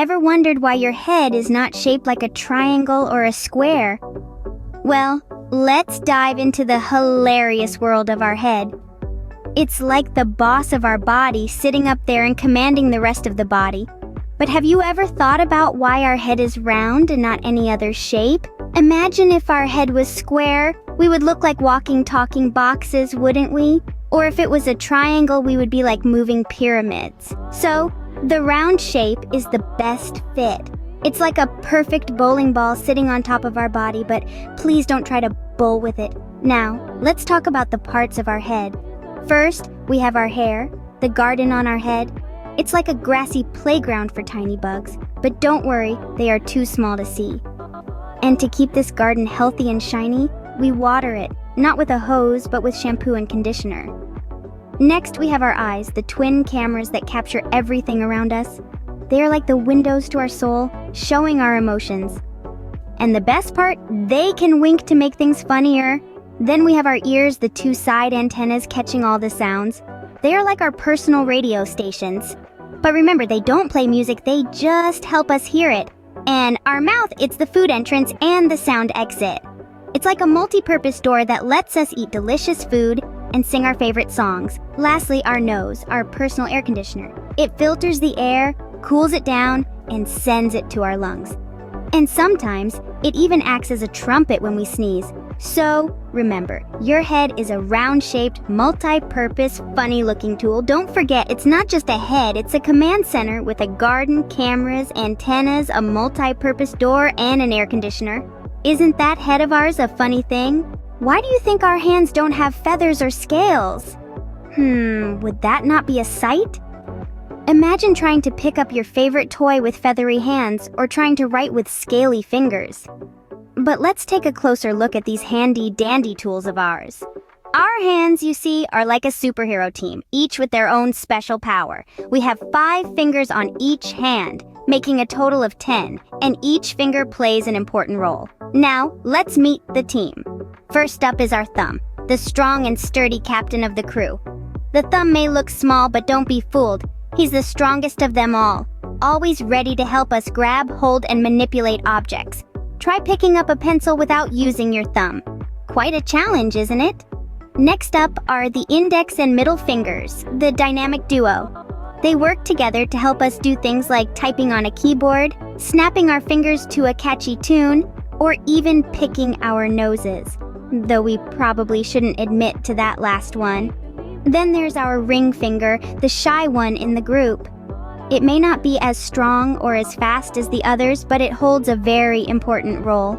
Ever wondered why your head is not shaped like a triangle or a square? Well, let's dive into the hilarious world of our head. It's like the boss of our body sitting up there and commanding the rest of the body. But have you ever thought about why our head is round and not any other shape? Imagine if our head was square, we would look like walking, talking boxes, wouldn't we? Or if it was a triangle, we would be like moving pyramids. So, the round shape is the best fit. It's like a perfect bowling ball sitting on top of our body, but please don't try to bowl with it. Now, let's talk about the parts of our head. First, we have our hair, the garden on our head. It's like a grassy playground for tiny bugs, but don't worry, they are too small to see. And to keep this garden healthy and shiny, we water it, not with a hose, but with shampoo and conditioner. Next, we have our eyes, the twin cameras that capture everything around us. They are like the windows to our soul, showing our emotions. And the best part, they can wink to make things funnier. Then we have our ears, the two side antennas catching all the sounds. They are like our personal radio stations. But remember, they don't play music, they just help us hear it. And our mouth, it's the food entrance and the sound exit. It's like a multi-purpose door that lets us eat delicious food and sing our favorite songs. Lastly, our nose, our personal air conditioner. It filters the air, cools it down, and sends it to our lungs. And sometimes, it even acts as a trumpet when we sneeze. So, remember, your head is a round-shaped, multi-purpose, funny-looking tool. Don't forget, it's not just a head, it's a command center with a garden, cameras, antennas, a multi-purpose door, and an air conditioner. Isn't that head of ours a funny thing? Why do you think our hands don't have feathers or scales? Would that not be a sight? Imagine trying to pick up your favorite toy with feathery hands or trying to write with scaly fingers. But let's take a closer look at these handy-dandy tools of ours. Our hands, you see, are like a superhero team, each with their own special power. We have 5 fingers on each hand, making a total of 10, and each finger plays an important role. Now, let's meet the team. First up is our thumb, the strong and sturdy captain of the crew. The thumb may look small, but don't be fooled. He's the strongest of them all, always ready to help us grab, hold, and manipulate objects. Try picking up a pencil without using your thumb. Quite a challenge, isn't it? Next up are the index and middle fingers, the dynamic duo. They work together to help us do things like typing on a keyboard, snapping our fingers to a catchy tune, or even picking our noses, though we probably shouldn't admit to that last one. Then there's our ring finger, the shy one in the group. It may not be as strong or as fast as the others, but it holds a very important role.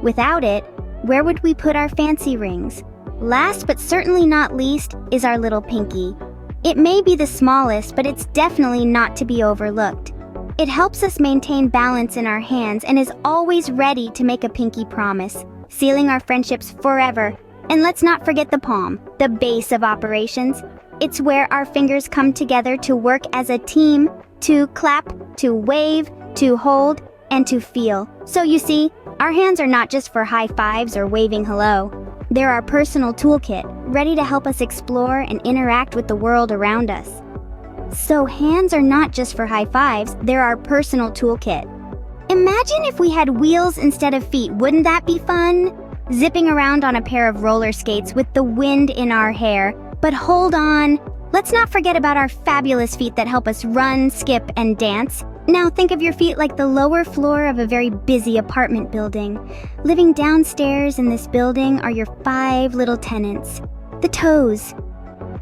Without it, where would we put our fancy rings? Last but certainly not least is our little pinky. It may be the smallest, but it's definitely not to be overlooked. It helps us maintain balance in our hands and is always ready to make a pinky promise, sealing our friendships forever. And let's not forget the palm, the base of operations. It's where our fingers come together to work as a team, to clap, to wave, to hold, and to feel. So you see, our hands are not just for high fives or waving hello. They're our personal toolkit, ready to help us explore and interact with the world around us. So hands are not just for high fives, they're our personal toolkit. Imagine if we had wheels instead of feet, wouldn't that be fun? Zipping around on a pair of roller skates with the wind in our hair. But hold on, let's not forget about our fabulous feet that help us run, skip, and dance. Now think of your feet like the lower floor of a very busy apartment building. Living downstairs in this building are your 5 little tenants, the toes.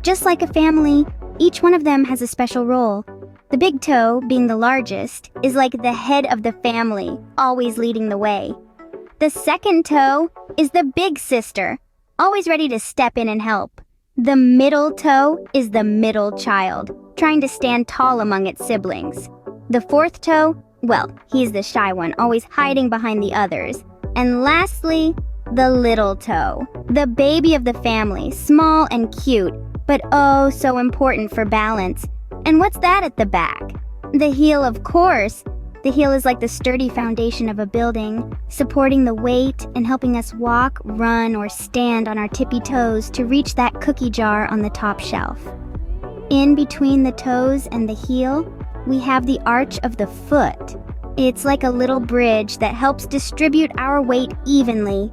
Just like a family, each one of them has a special role. The big toe, being the largest, is like the head of the family, always leading the way. The second toe is the big sister, always ready to step in and help. The middle toe is the middle child, trying to stand tall among its siblings. The fourth toe, well, he's the shy one, always hiding behind the others. And lastly, the little toe, the baby of the family, small and cute, but oh so important for balance. And what's that at the back? The heel, of course. The heel is like the sturdy foundation of a building, supporting the weight and helping us walk, run, or stand on our tippy toes to reach that cookie jar on the top shelf. In between the toes and the heel, we have the arch of the foot. It's like a little bridge that helps distribute our weight evenly.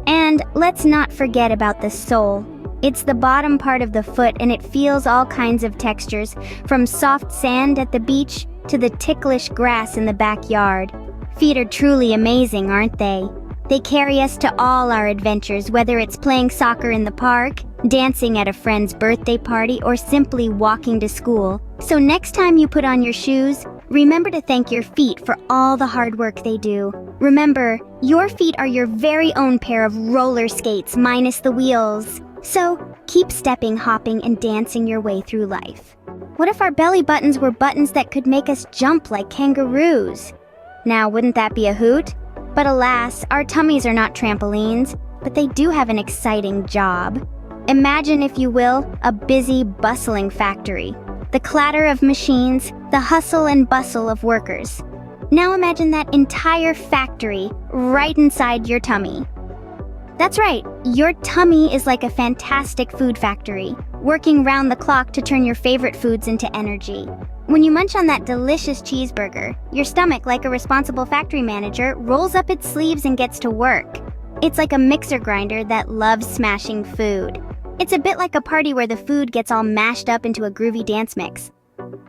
And let's not forget about the sole. It's the bottom part of the foot and it feels all kinds of textures, from soft sand at the beach to the ticklish grass in the backyard. Feet are truly amazing, aren't they? They carry us to all our adventures, whether it's playing soccer in the park, dancing at a friend's birthday party, or simply walking to school. So next time you put on your shoes, remember to thank your feet for all the hard work they do. Remember, your feet are your very own pair of roller skates minus the wheels. So keep stepping, hopping, and dancing your way through life. What if our belly buttons were buttons that could make us jump like kangaroos? Now, wouldn't that be a hoot? But alas, our tummies are not trampolines, but they do have an exciting job. Imagine, if you will, a busy, bustling factory. The clatter of machines, the hustle and bustle of workers. Now imagine that entire factory right inside your tummy. That's right, your tummy is like a fantastic food factory, working round the clock to turn your favorite foods into energy. When you munch on that delicious cheeseburger, your stomach, like a responsible factory manager, rolls up its sleeves and gets to work. It's like a mixer grinder that loves smashing food. It's a bit like a party where the food gets all mashed up into a groovy dance mix.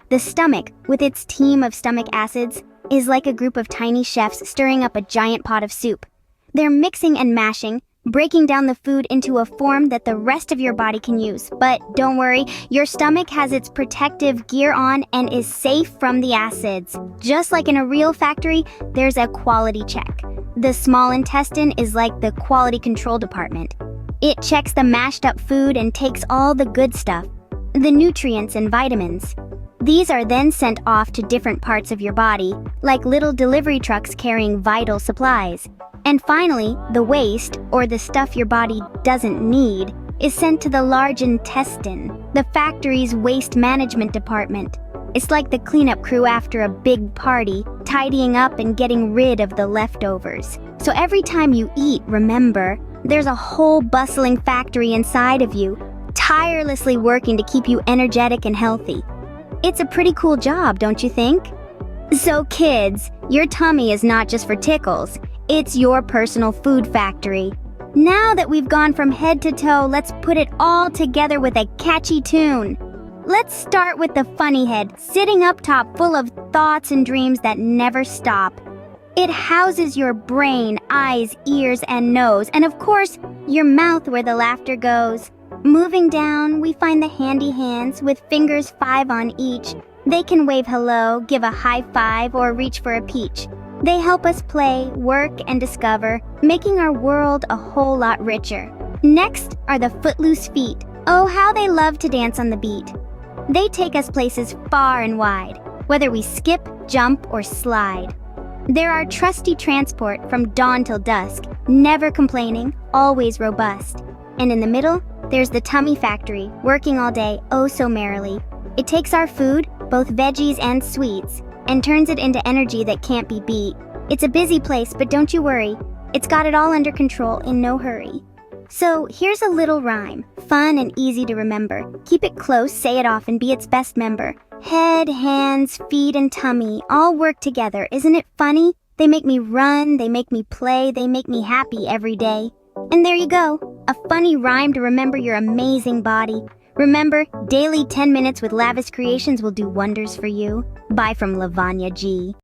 The stomach, with its team of stomach acids, is like a group of tiny chefs stirring up a giant pot of soup. They're mixing and mashing, breaking down the food into a form that the rest of your body can use. But don't worry, your stomach has its protective gear on and is safe from the acids. Just like in a real factory, there's a quality check. The small intestine is like the quality control department. It checks the mashed up food and takes all the good stuff, the nutrients and vitamins. These are then sent off to different parts of your body, like little delivery trucks carrying vital supplies. And finally, the waste, or the stuff your body doesn't need, is sent to the large intestine, the factory's waste management department. It's like the cleanup crew after a big party, tidying up and getting rid of the leftovers. So every time you eat, remember, there's a whole bustling factory inside of you, tirelessly working to keep you energetic and healthy. It's a pretty cool job, don't you think? So kids, your tummy is not just for tickles. It's your personal food factory. Now that we've gone from head to toe, let's put it all together with a catchy tune. Let's start with the funny head, sitting up top full of thoughts and dreams that never stop. It houses your brain, eyes, ears, and nose, and of course, your mouth where the laughter goes. Moving down, we find the handy hands with fingers 5 on each. They can wave hello, give a high five, or reach for a peach. They help us play, work, and discover, making our world a whole lot richer. Next are the footloose feet. Oh, how they love to dance on the beat. They take us places far and wide, whether we skip, jump, or slide. They're our trusty transport from dawn till dusk, never complaining, always robust. And in the middle, there's the tummy factory, working all day, oh so merrily. It takes our food, both veggies and sweets, and turns it into energy that can't be beat. It's a busy place, but don't you worry. It's got it all under control in no hurry. So here's a little rhyme, fun and easy to remember. Keep it close, say it often, be its best member. Head, hands, feet, and tummy all work together. Isn't it funny? They make me run, they make me play, they make me happy every day. And there you go, a funny rhyme to remember your amazing body. Remember, daily 10 minutes with Lavish Creations will do wonders for you. Bye from Lavanya G.